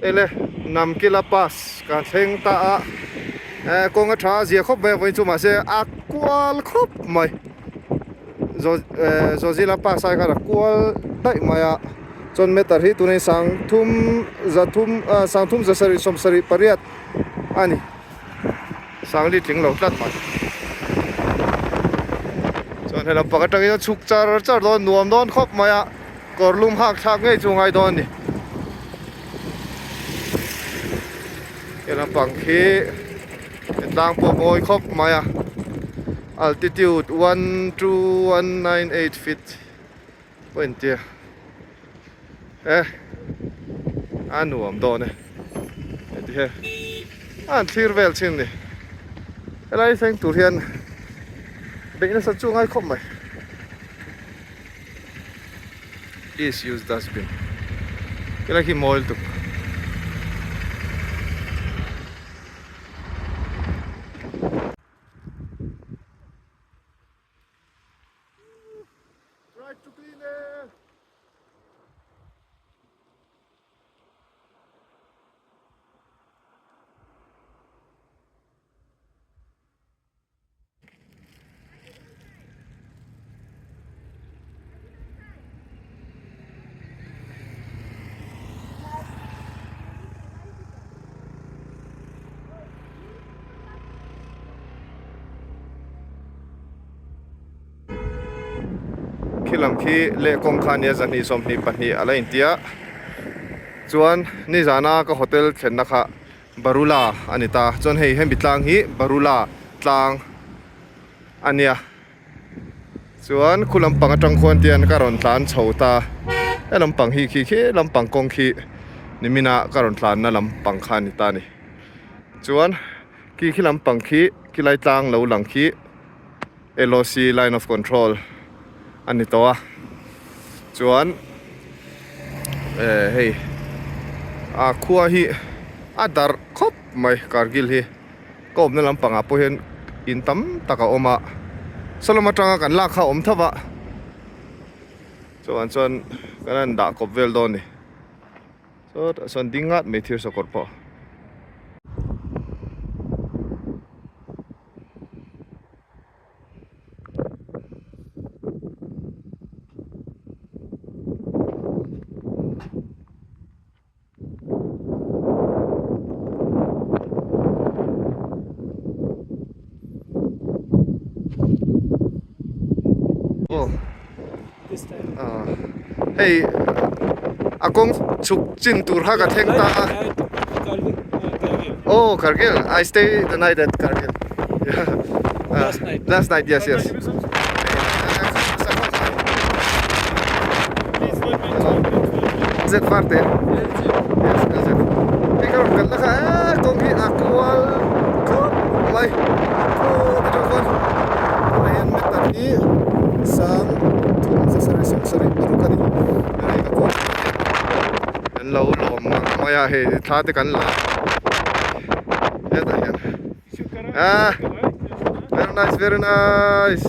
ele nam kila pas ka theng ta a kong a tha zia khop ve voi chu ma se akwal khop mai zo zila pas ai ka kwal dai maya chon metar hi tunai sang thum za sari som sari pariat ani sang li ting lo tlat ma chon hela pakata ge chuk char don nuam don khop maya korlum hak thak ngai chungai don ni hela pangkhi dang po moi khop maya altitude 12198 feet point here nuam don ne he an thlir vel chin ni elai theng tur hian beina sa chungai khop mai please use dustbin kila ki moil tu try to clean it. Khilam khi le kong khan ya zani som ni pani ala intia chuan ni zana ka hotel thenna kha barula anita chon hei hem bitlang hi barula tlang ania chuan khulam pang atang khon tian karon tlan chhota elam pang hi khi lam pang kong khi nimina karon tlan na lam pang khan ni ta ni chuan ki khilam pang khi kilai tlang lo lang khi LOC line of control ani towa chuan hei a khua hi adar khop mai Kargil hi kom na lam panga po hen in tam taka oma saloma tanga kan la kha om thawa chuan kanan da kop vel don ni son dingat me thir sokor po hey akong chuk chin tur ha ka theng ta oh Kargil I stay the night at Kargil yeah last night yes Z parte yes Z ikaw kal ka kong hi akwal khop mai ito kon ayan metar ni sang sa sari paru kani ai ka ko an lo maya he thate kan la very nice